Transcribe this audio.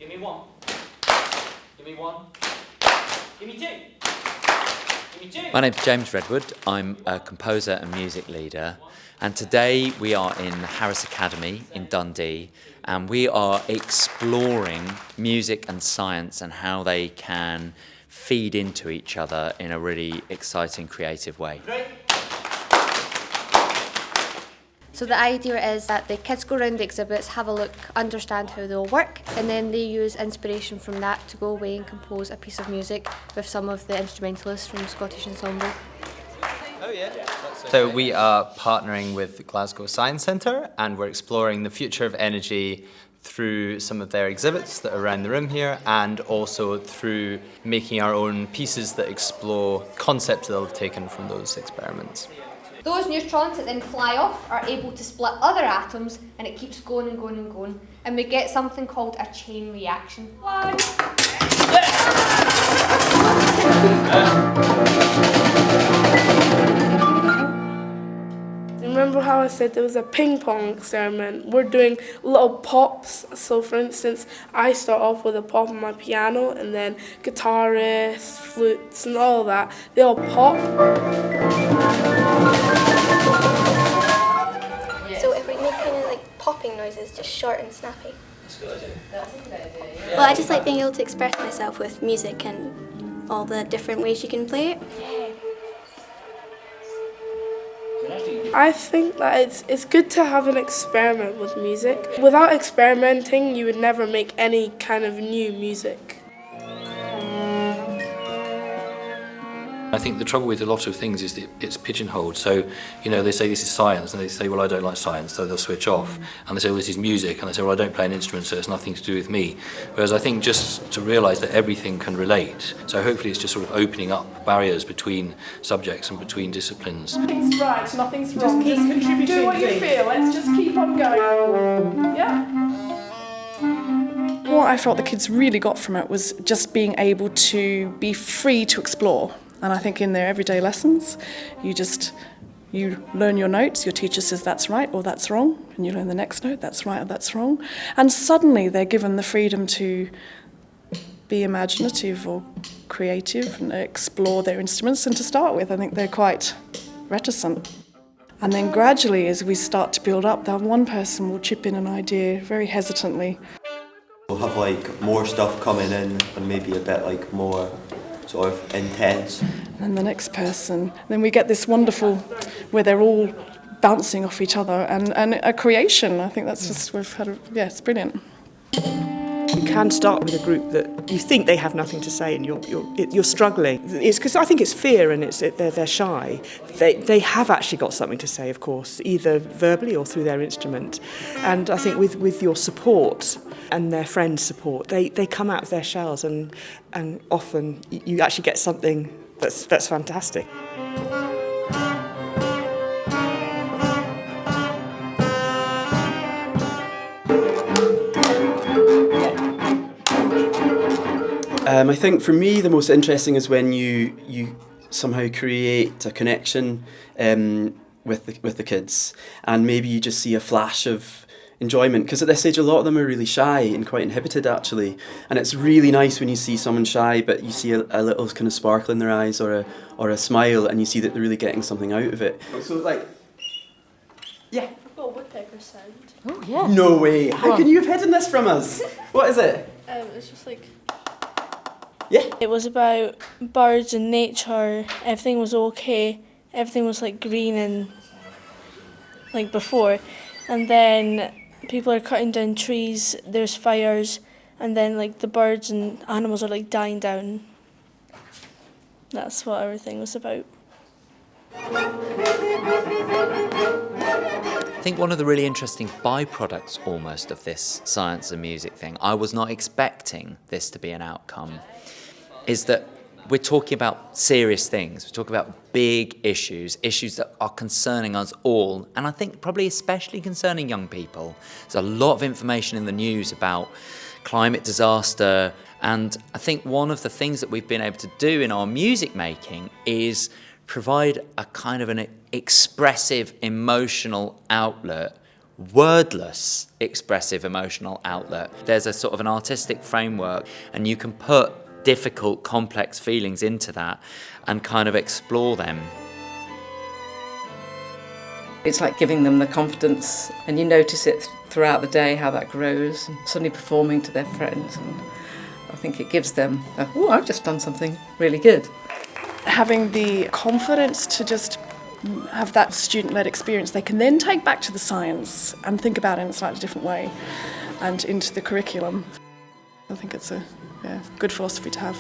Give me one. Give me one. Give me two. Give me two. My name's James Redwood. I'm a composer and music leader, and today we are in Harris Academy in Dundee, and we are exploring music and science and how they can feed into each other in a really exciting, creative way. So the idea is that the kids go around the exhibits, have a look, understand how they all work, and then they use inspiration from that to go away and compose a piece of music with some of the instrumentalists from the Scottish Ensemble. Oh yeah. So we are partnering with the Glasgow Science Centre, and we're exploring the future of energy through some of their exhibits that are around the room here, and also through making our own pieces that explore concepts that they've taken from those experiments. Those neutrons that then fly off are able to split other atoms, and it keeps going and going and going, and we get something called a chain reaction. One. Remember how I said there was a ping pong experiment? We're doing little pops. So for instance, I start off with a pop on my piano, and then guitarists, flutes and all that, they all pop. So if we make kind of like popping noises, just short and snappy. That's a good idea. Well, I just like being able to express myself with music and all the different ways you can play it. I think that it's good to have an experiment with music. Without experimenting, you would never make any kind of new music. I think the trouble with a lot of things is that it's pigeonholed. So, you know, they say this is science, and they say, well, I don't like science, so they'll switch off. And they say, well, this is music, and they say, well, I don't play an instrument, so it's nothing to do with me. Whereas I think just to realise that everything can relate. So hopefully it's just sort of opening up barriers between subjects and between disciplines. Nothing's right, nothing's wrong. Just keep contributing. Do what you feel. Let's just keep on going. Yeah. What I felt the kids really got from it was just being able to be free to explore. And I think in their everyday lessons, you learn your notes, your teacher says that's right or that's wrong, and you learn the next note, that's right or that's wrong. And suddenly they're given the freedom to be imaginative or creative and explore their instruments. And to start with, I think they're quite reticent. And then gradually, as we start to build up, that one person will chip in an idea very hesitantly. We'll have like more stuff coming in and maybe a bit like more sort of intense. And then the next person. Then we get this wonderful, where they're all bouncing off each other, and a creation. I think that's just, it's brilliant. You can start with a group that you think they have nothing to say, and you're struggling. It's because I think it's fear, and they're shy. They have actually got something to say, of course, either verbally or through their instrument. And I think with your support and their friends' support, they come out of their shells, and often you actually get something that's fantastic. I think for me the most interesting is when you somehow create a connection with the kids, and maybe you just see a flash of enjoyment, because at this age a lot of them are really shy and quite inhibited actually, and it's really nice when you see someone shy but you see a little kind of sparkle in their eyes or a smile, and you see that they're really getting something out of it. So like, yeah. I've got a woodpecker sound. Oh yeah. No way. How can you have hidden this from us? What is it? It's just like... Yeah. It was about birds and nature. Everything was okay. Everything was like green and like before. And then people are cutting down trees, there's fires, and then like the birds and animals are like dying down. That's what everything was about. I think one of the really interesting byproducts almost of this science and music thing, I was not expecting this to be an outcome, is that we're talking about serious things. We're talking about big issues that are concerning us all, and I think probably especially concerning young people. There's a lot of information in the news about climate disaster, and I think one of the things that we've been able to do in our music making is provide a kind of an expressive, emotional outlet wordless expressive emotional outlet. There's a sort of an artistic framework, and you can put difficult, complex feelings into that and kind of explore them. It's like giving them the confidence, and you notice it throughout the day how that grows, and suddenly performing to their friends. And I think it gives them, oh, I've just done something really good. Having the confidence to just have that student-led experience, they can then take back to the science and think about it in a slightly different way and into the curriculum. I think it's a good philosophy to have.